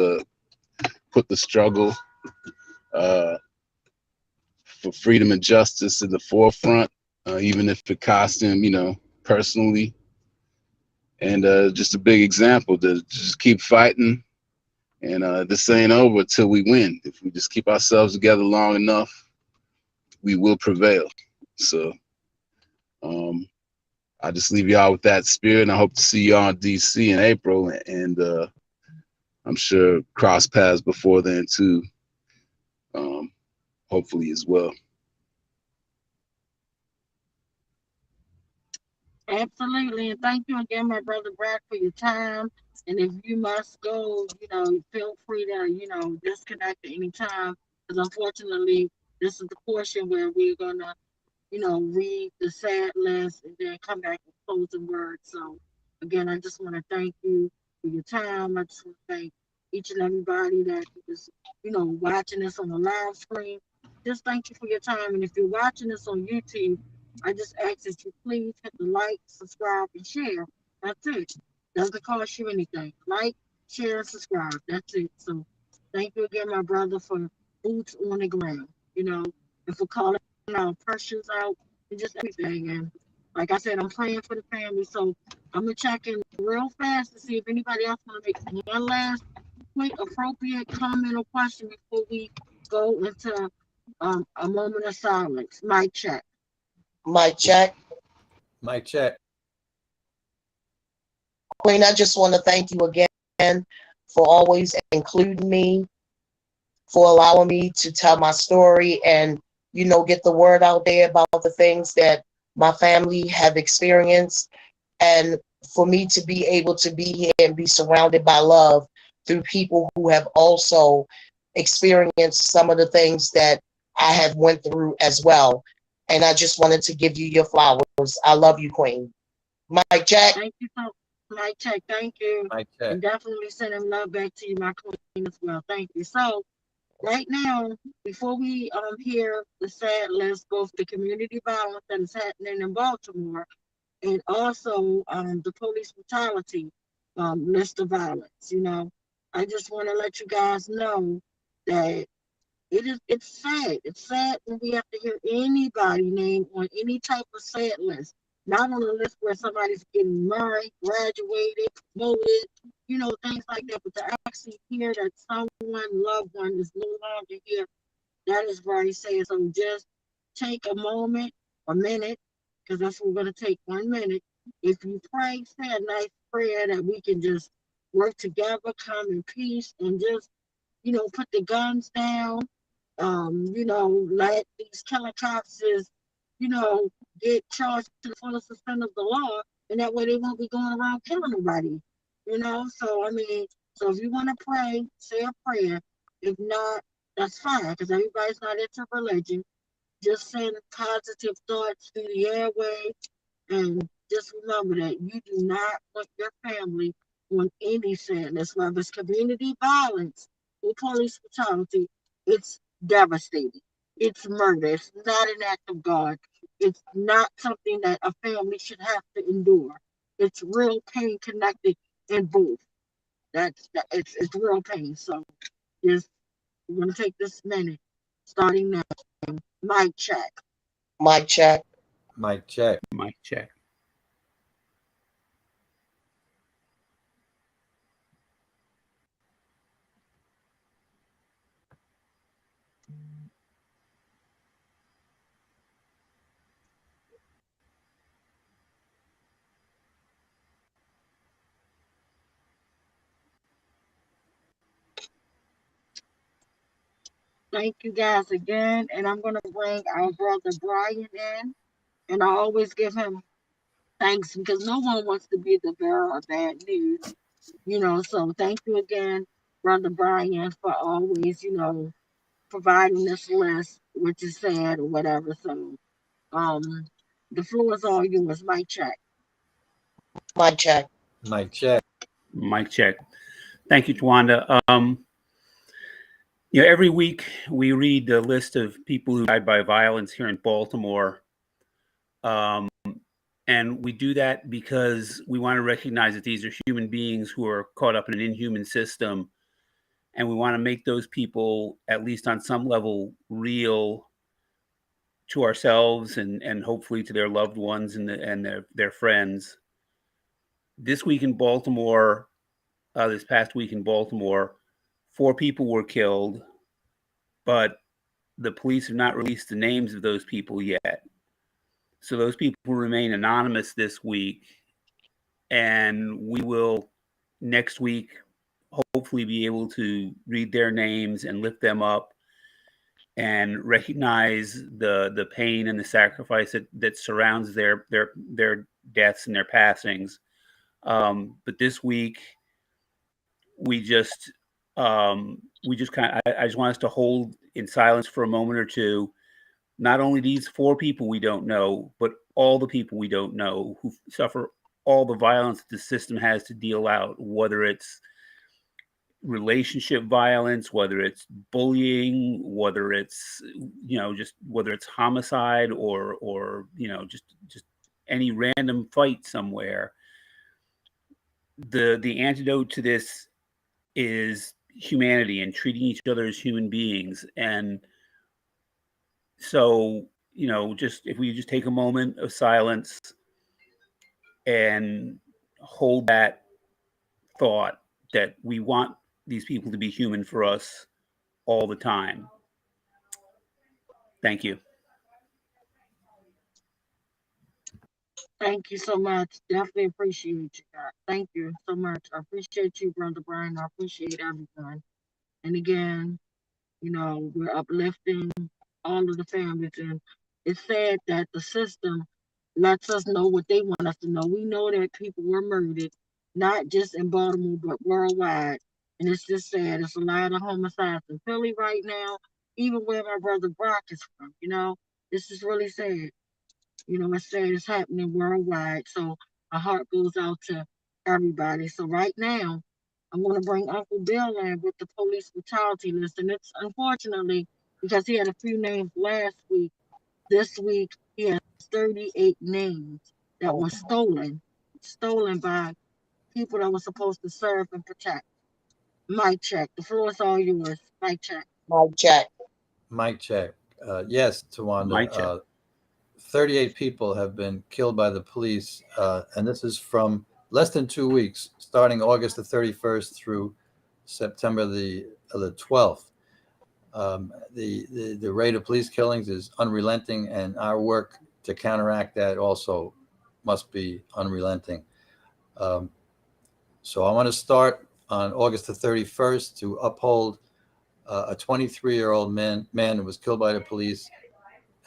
S14: put the struggle for freedom and justice in the forefront, even if it cost him, you know, personally. And just a big example to just keep fighting. And this ain't over till we win. If we just keep ourselves together long enough, we will prevail. So I just leave y'all with that spirit, and I hope to see y'all in DC in April, and I'm sure cross paths before then too, hopefully as well.
S15: Absolutely, and thank you again, my brother Brad, for your time. And if you must go, you know, feel free to, you know, disconnect at any time, because unfortunately, this is the portion where we're gonna, you know, read the sad list and then come back with closing words. So again, I just want to thank you for your time. I just want to thank each and everybody that is, you know, watching this on the live screen. Just thank you for your time. And if you're watching this on YouTube, I just ask that you please hit the like, subscribe, and share. That's it. Doesn't cost you anything. Like, share, and subscribe. That's it. So thank you again, my brother, for boots on the ground, you know, and for calling our pressures out and just everything. And like I said, I'm praying for the family. So I'm going to check in real fast to see if anybody else want to make one last quick, appropriate comment or question before we go into a moment of silence. Mic check.
S18: Mic check.
S12: Mic check.
S18: Queen, I just want to thank you again for always including me, for allowing me to tell my story and, you know, get the word out there about the things that my family have experienced, and for me to be able to be here and be surrounded by love through people who have also experienced some of the things that I have went through as well. And I just wanted to give you your flowers. I love you, Queen. Mic check.
S15: Thank you so Mic check. Thank you.
S12: Mic check.
S15: And definitely sending love back to you, my queen, as well. Thank you. So right now, before we hear the sad list, both the community violence that is happening in Baltimore and also the police brutality list of violence, you know, I just want to let you guys know that it's sad. It's sad when we have to hear anybody name on any type of sad list. Not on a list where somebody's getting married, graduated, promoted, you know, things like that. But to actually hear that someone, loved one, is no longer here, That is very sad. So just take a moment, a minute, because that's what we're going to take 1 minute. If you pray, say a nice prayer that we can just work together, come in peace, and just, put the guns down. Let these killer cops get charged to the fullest extent of the law, and that way they won't be going around killing nobody. So so if you want to pray, say a prayer. If not, that's fine, because everybody's not into religion. Just send positive thoughts through the airway, and just remember that you do not put your family on any sadness, whether it's community violence or police brutality. It's devastating. It's murder. It's not an act of God. It's not something that a family should have to endure. It's real pain connected in both. It's real pain. So we're gonna take this minute, starting now. Mic check.
S18: Mic check.
S12: Mic check.
S13: Mic check.
S15: Thank you guys again, and I'm gonna bring our brother Brian in, and I always give him thanks because no one wants to be the bearer of bad news, So thank you again, brother Brian, for always, providing this list, which is sad or whatever. So, the floor is all yours. Mic check.
S18: Mic check.
S12: Mic check.
S13: Mic check. Thank you, Tawanda. Every week we read the list of people who died by violence here in Baltimore. And we do that because we want to recognize that these are human beings who are caught up in an inhuman system. And we want to make those people, at least on some level, real to ourselves and hopefully to their loved ones and their friends. This week in Baltimore, this past week in Baltimore, 4 people were killed, but the police have not released the names of those people yet. So those people remain anonymous this week, and we will next week hopefully be able to read their names and lift them up and recognize the pain and the sacrifice that surrounds their deaths and their passings. But this week, I just want us to hold in silence for a moment or two, not only these 4 people we don't know, but all the people we don't know who suffer all the violence the system has to deal out, whether it's relationship violence, whether it's bullying, whether it's, whether it's homicide or just any random fight somewhere. The antidote to this is humanity and treating each other as human beings. And so, just if we just take a moment of silence and hold that thought that we want these people to be human for us all the time. Thank you.
S15: Thank you so much. Definitely appreciate you. Thank you so much. I appreciate you, Brother Brian. I appreciate everyone. And again, we're uplifting all of the families. And it's sad that the system lets us know what they want us to know. We know that people were murdered, not just in Baltimore, but worldwide. And it's just sad. It's a lot of homicides in Philly right now, even where my brother Brock is from, This is really sad. It's sad it's happening worldwide. So our heart goes out to everybody. So right now, I'm going to bring Uncle Bill in with the police brutality list. And it's unfortunately, because he had a few names last week, this week he has 38 names that were stolen by people that were supposed to serve and protect. Mic check. The floor is all yours. Mic check.
S18: Mic check.
S12: Mic check. Yes, Tawanda.
S13: Mic check.
S12: 38 people have been killed by the police, and this is from less than 2 weeks, starting August the 31st through September the 12th. The rate of police killings is unrelenting, and our work to counteract that also must be unrelenting. So I want to start on August the 31st to uphold a 23-year-old man who was killed by the police,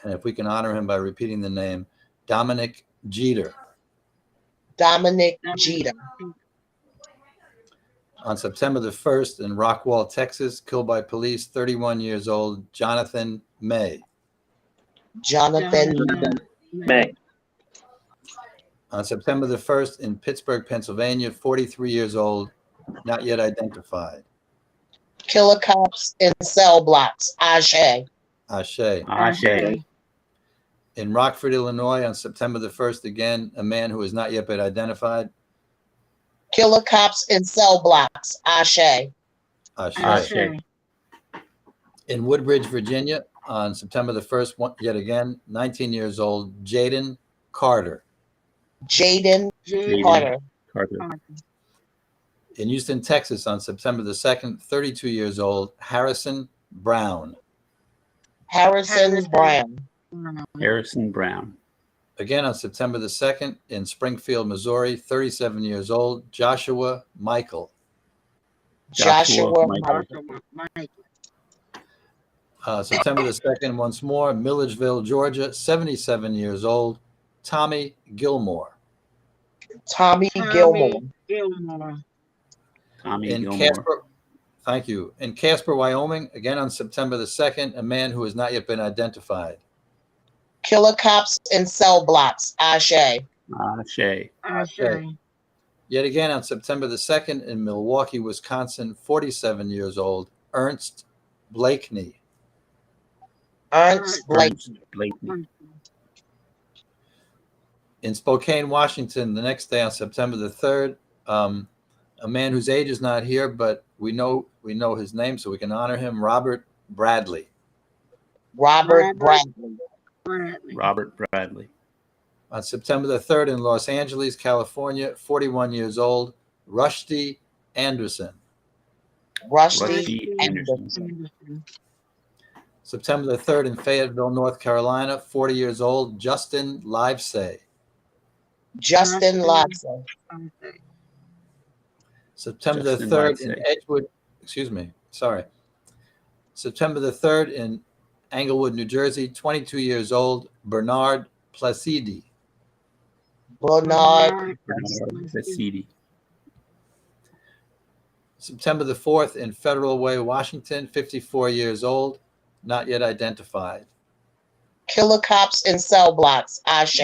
S12: and if we can honor him by repeating the name, Dominic Jeter.
S18: Dominic Jeter.
S12: On September the 1st in Rockwall, Texas, killed by police, 31 years old, Jonathan May.
S18: Jonathan May.
S12: On September the 1st in Pittsburgh, Pennsylvania, 43 years old, not yet identified.
S18: Killer cops in cell blocks. Ashe.
S12: Ashe.
S13: Ashe.
S12: In Rockford, Illinois, on September the 1st, again, a man who has not yet been identified.
S18: Killer cops in cell blocks. Ashe.
S12: Ashe.
S13: Ashe.
S12: In Woodbridge, Virginia, on September the 1st, yet again, 19 years old, Jaden Carter.
S18: Jaden Carter.
S12: In Houston, Texas, on September the 2nd, 32 years old, Harrison Brown.
S18: Harrison Brown.
S13: Harrison Brown.
S12: Again, on September the 2nd, in Springfield, Missouri, 37 years old, Joshua Michael.
S18: Joshua
S13: Michael.
S12: September the 2nd, once more, Milledgeville, Georgia, 77 years old, Tommy Gilmore.
S18: Tommy Gilmore.
S13: Tommy
S12: In
S13: Gilmore.
S12: Casper, thank you. In Casper, Wyoming, again on September the 2nd, a man who has not yet been identified.
S18: Killer cops in cell blocks. Ashe.
S13: Ashe.
S12: Yet again on September the 2nd in Milwaukee, Wisconsin, 47 years old, Ernst Blakeney.
S18: Ernst
S13: Blakeney.
S12: In Spokane, Washington, the next day on September the 3rd, a man whose age is not here, but we know his name, so we can honor him, Robert Bradley.
S18: Robert Bradley.
S13: Robert Bradley.
S12: On September the 3rd in Los Angeles, California, 41 years old, Rushdie Anderson.
S18: Rushdie
S13: Anderson.
S12: September the 3rd in Fayetteville, North Carolina, 40 years old, Justin Livesay.
S18: Justin Livesay.
S12: September the
S13: Justin
S12: 3rd
S13: Livesay.
S12: in Edgewood, September the 3rd in Englewood, New Jersey, 22 years old, Bernard Placidi.
S18: Bernard
S13: Placidi.
S12: September the 4th in Federal Way, Washington, 54 years old, not yet identified.
S18: Killer cops in cell blocks. Ashe.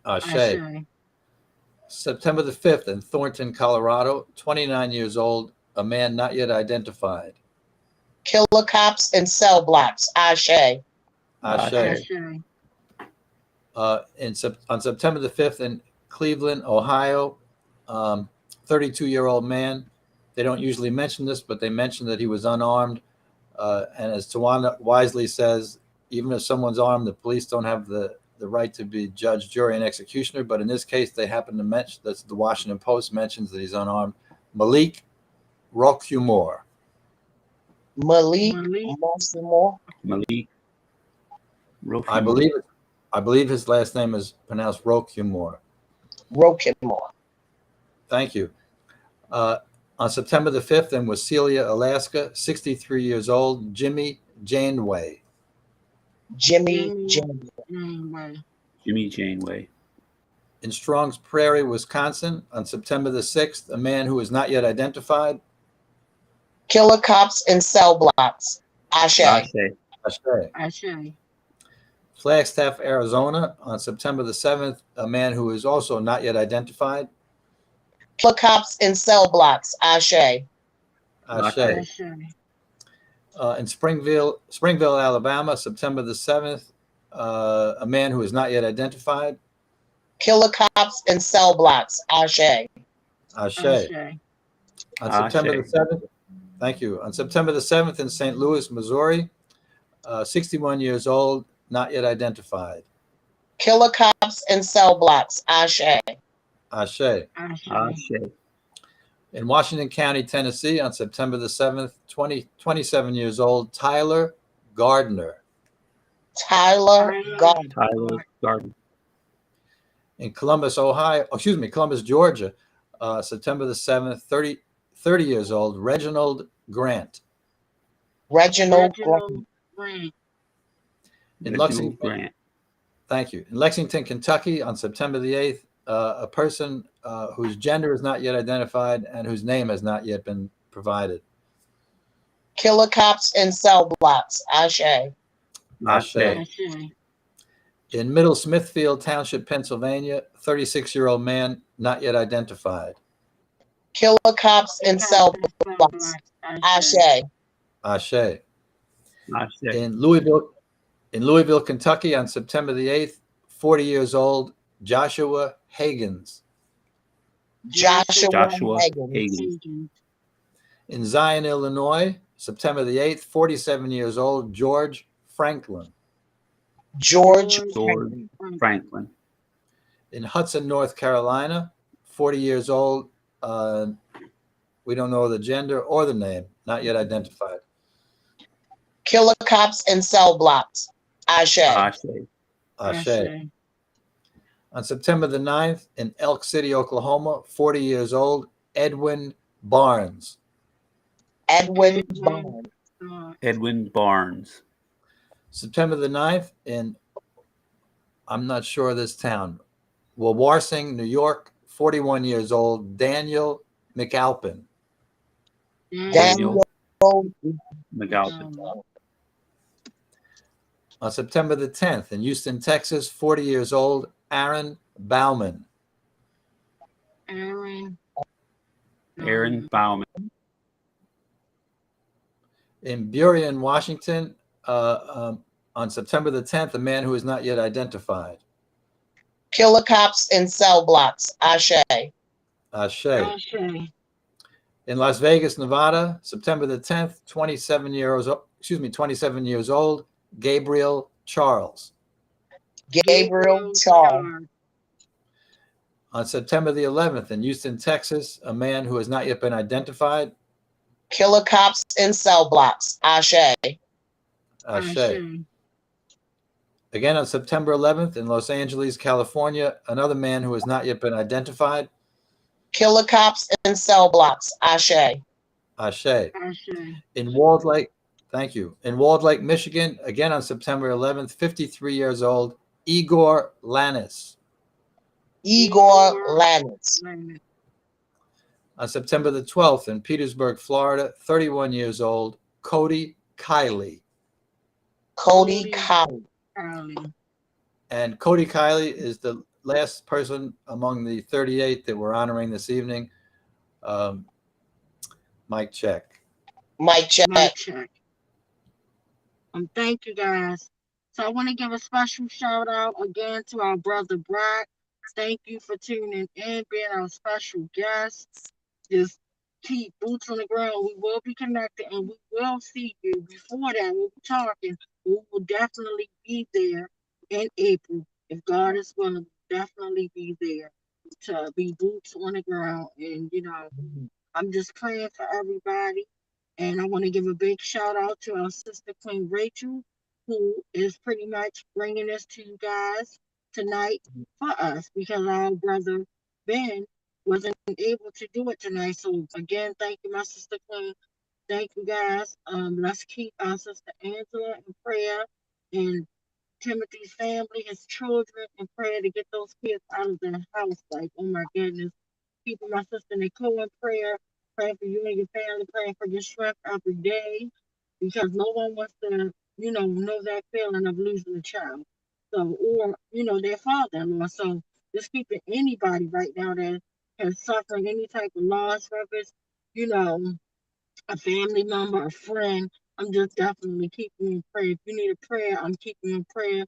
S12: Ashe. September the 5th in Thornton, Colorado, 29 years old, a man not yet identified.
S18: Killer cops in cell blocks. Ashe.
S12: Ashe. On September the 5th in Cleveland, Ohio, 32-year-old man. They don't usually mention this, but they mention that he was unarmed. And as Tawana wisely says, even if someone's armed, the police don't have the right to be judge, jury, and executioner. But in this case, they happen to mention, that's the Washington Post mentions that he's unarmed. Malik Roquemore.
S18: Malik.
S12: I believe his last name is pronounced Roquemore. Thank you. On September the 5th in Wassilia, Alaska, 63 years old, Jimmy Janeway.
S18: Jimmy Janeway.
S13: Jimmy Janeway.
S12: In Strong's Prairie, Wisconsin, on September the 6th, a man who is not yet identified.
S18: Killer cops in cell blocks. Ashe.
S12: Flagstaff, Arizona, on September the 7th, a man who is also not yet identified.
S18: Killer cops in cell blocks. Ashe.
S12: In Springville, Alabama, September the 7th, a man who is not yet identified.
S18: Killer cops in cell blocks. Ashe.
S12: On September the 7th, thank you. On September the 7th in St. Louis, Missouri, 61 years old, not yet identified.
S18: Killer cops in cell blocks. Ashe.
S12: Ashe. In Washington County, Tennessee, on September the 7th, 27 years old, Tyler Gardner.
S18: Tyler Gardner.
S13: Tyler Gardner.
S12: In Columbus, Georgia, September the 7th, 30 years old, Reginald Grant.
S18: Reginald
S15: Grant.
S12: In Lexington, Grant. Thank you. In Lexington, Kentucky, on September the 8th, a person whose gender is not yet identified and whose name has not yet been provided.
S18: Killer cops in cell blocks. Ashe.
S12: Ashe. In Middle Smithfield Township, Pennsylvania, 36-year-old man not yet identified.
S18: Killer cops in cell blocks. Ashe.
S12: Ashe. In Louisville, Kentucky, on September the 8th, 40 years old, Joshua Higgins.
S18: Joshua Higgins.
S12: In Zion, Illinois, September the 8th, 47 years old, George Franklin.
S18: George
S13: Franklin.
S12: In Hudson, North Carolina, 40 years old. We don't know the gender or the name, not yet identified.
S18: Killer cops in cell blocks. Ashe.
S12: Ashe. On September the 9th, in Elk City, Oklahoma, 40 years old, Edwin Barnes.
S18: Edwin Barnes.
S13: Edwin Barnes.
S12: September the 9th, in, I'm not sure of this town, Wawarsing, New York, 41 years old, Daniel McAlpin.
S18: Daniel
S13: McAlpin.
S12: On September the 10th, in Houston, Texas, 40 years old, Aaron Bauman.
S15: Aaron
S13: Bauman.
S12: In Burien, Washington, on September the 10th, a man who is not yet identified.
S18: Killer cops in cell blocks. Ashe.
S12: Ashe. In Las Vegas, Nevada, September the 10th, 27 years old, Gabriel Charles.
S18: Gabriel Charles.
S12: On September the 11th, in Houston, Texas, a man who has not yet been identified.
S18: Killer cops in cell blocks. Ashe.
S12: Ashe. Again, on September 11th, in Los Angeles, California, another man who has not yet been identified.
S18: Killer cops in cell blocks. Ashe.
S12: Ashe. In Walled Lake, thank you. In Walled Lake, Michigan, again on September 11th, 53 years old, Igor Lanis.
S18: Igor Lanis.
S12: On September the 12th, in Petersburg, Florida, 31 years old, Cody Kiley.
S18: Cody Kiley.
S12: And Cody Kiley is the last person among the 38 that we're honoring this evening. Mic check.
S18: Mic check.
S15: Thank you guys. So I want to give a special shout out again to our brother Brock. Thank you for tuning in, being our special guest. Just keep boots on the ground. We will be connected and we will see you. Before that, we'll be talking. We will definitely be there in April. If God is willing, we'll definitely be there to be boots on the ground. And, you know, I'm just praying for everybody. And I want to give a big shout out to our sister Queen Rachel, who is pretty much bringing this to you guys tonight for us, because our brother Ben wasn't able to do it tonight. So again, thank you, my sister Queen. Thank you guys. Let's keep our sister Angela in prayer, and Timothy's family, his children, in prayer to get those kids out of the house. Like, oh my goodness. Keeping my sister Nicole in prayer, praying for you and your family, praying for your strength every day, because no one wants to, know that feeling of losing a child. So, or, their father-in-law. So just keeping anybody right now that has suffered any type of loss, whether it's, a family member, a friend, I'm just definitely keeping you in prayer. If you need a prayer, I'm keeping you in prayer.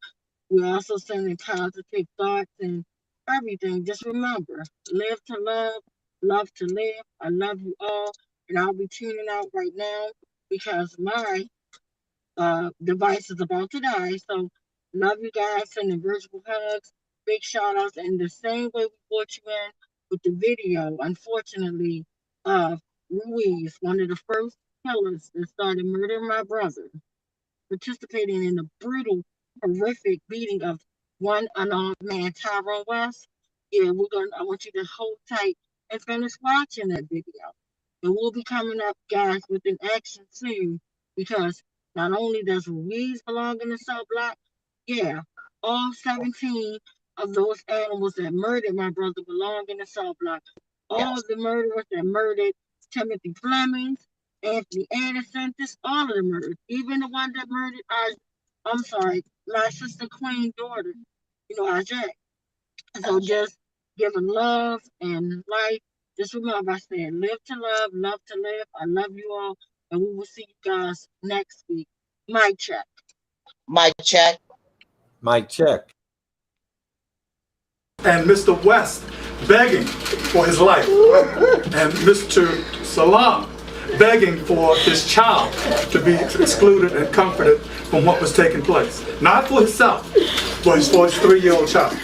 S15: We're also sending positive thoughts and everything. Just remember, live to love to live. I love you all. And I'll be tuning out right now because my device is about to die. So love you guys, sending virtual hugs, big shout outs. And the same way we brought you in with the video, unfortunately, Ruiz, one of the first killers that started murdering my brother, participating in the brutal, horrific beating of one unarmed man, Tyrone West. Yeah, I want you to hold tight and finish watching that video. And we'll be coming up, guys, with an action soon, because not only does Ruiz belong in the cell block, yeah, all 17 of those animals that murdered my brother belong in the cell block. All of the murderers that murdered Timothy Fleming, Anthony Anderson, all of the murders, even the one that murdered my sister Queen's daughter, Ajay. So just giving love and life. Just remember, I said, live to love to live. I love you all, and we will see you guys next week. Mic check.
S18: Mic check.
S12: Mic check.
S9: And Mr. West begging for his life, and Mr. Salam begging for his child to be excluded and comforted from what was taking place. Not for himself, but for his 3-year-old child.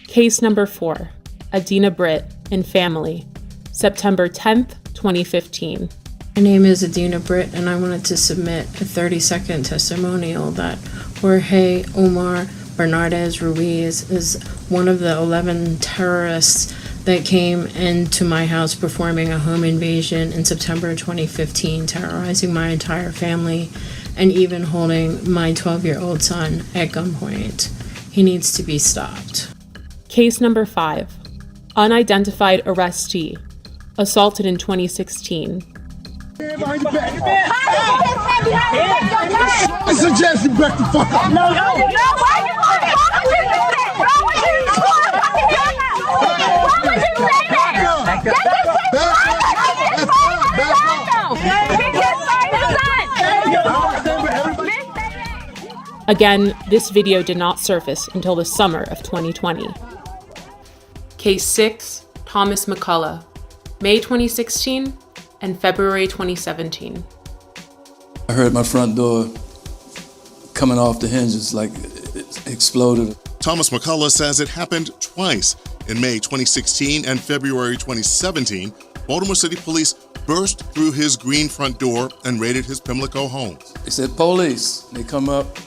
S2: Case number 4, Adina Britt and family, September 10th, 2015.
S19: My name is Adina Britt, and I wanted to submit a 30-second testimonial that Jorge Omar Bernardez Ruiz is one of the 11 terrorists that came into my house performing a home invasion in September 2015, terrorizing my entire family and even holding my 12-year-old son at gunpoint. He needs to be stopped.
S2: Case number 5, unidentified arrestee, assaulted in 2016.
S3: I suggest you back the fuck up.
S20: No, why you
S2: Again, this video did not surface until the summer of 2020. Case 6, Thomas McCullough, May 2016 and February 2017.
S21: I heard my front door coming off the hinges like it exploded.
S22: Thomas McCullough says it happened twice. In May 2016 and February 2017, Baltimore City Police burst through his green front door and raided his Pimlico home.
S21: They said police. They come up,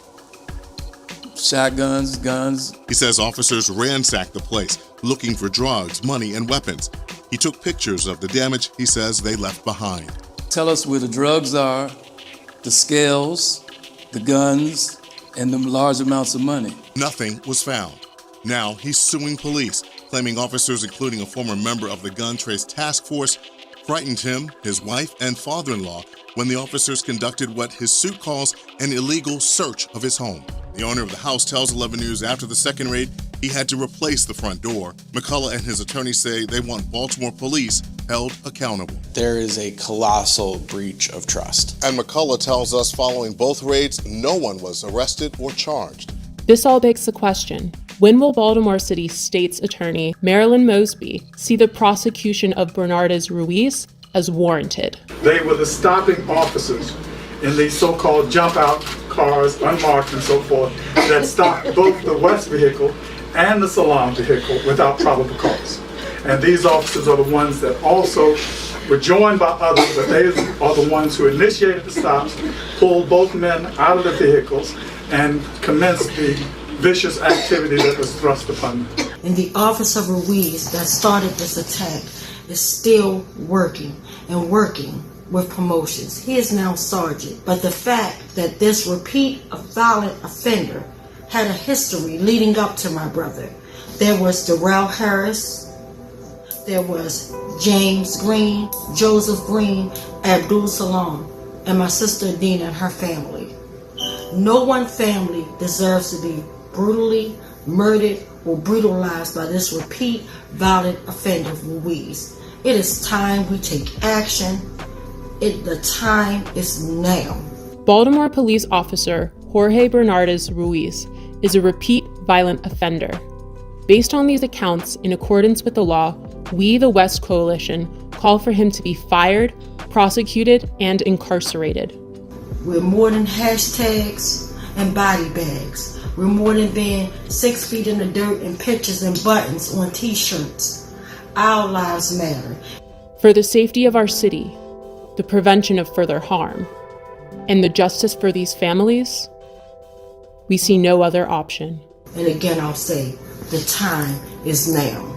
S21: shotguns, guns.
S22: He says officers ransacked the place, looking for drugs, money, and weapons. He took pictures of the damage he says they left behind.
S21: Tell us where the drugs are, the scales, the guns, and the large amounts of money.
S22: Nothing was found. Now he's suing police, claiming officers, including a former member of the Gun Trace Task Force, frightened him, his wife, and father-in-law when the officers conducted what his suit calls an illegal search of his home. The owner of the house tells 11 News after the second raid, he had to replace the front door. McCullough and his attorney say they want Baltimore police held accountable.
S23: There is a colossal breach of trust.
S22: And McCullough tells us following both raids, no one was arrested or charged.
S2: This all begs the question, when will Baltimore City State's Attorney Marilyn Mosby see the prosecution of Bernardez Ruiz as warranted?
S9: They were the stopping officers in these so-called jump-out cars, unmarked and so forth, that stopped both the West vehicle and the Salam vehicle without probable cause. And these officers are the ones that also were joined by others, but they are the ones who initiated the stops, pulled both men out of the vehicles, and commenced the vicious activity that was thrust upon them.
S8: And the officer Ruiz that started this attack is still working and working with promotions. He is now sergeant. But the fact that this repeat violent offender had a history leading up to my brother. There was Darrell Harris, there was James Green, Joseph Green, Abdul Salam, and my sister Adina and her family. No one family deserves to be brutally murdered or brutalized by this repeat violent offender Ruiz. It is time we take action. The time is now.
S2: Baltimore police officer Jorge Bernardez Ruiz is a repeat violent offender. Based on these accounts, in accordance with the law, we, the West Coalition, call for him to be fired, prosecuted, and incarcerated.
S8: We're more than hashtags and body bags. We're more than being 6 feet in the dirt and pictures and buttons on t-shirts. Our lives matter.
S2: For the safety of our city, the prevention of further harm, and the justice for these families, we see no other option.
S8: And again, I'll say, the time is now.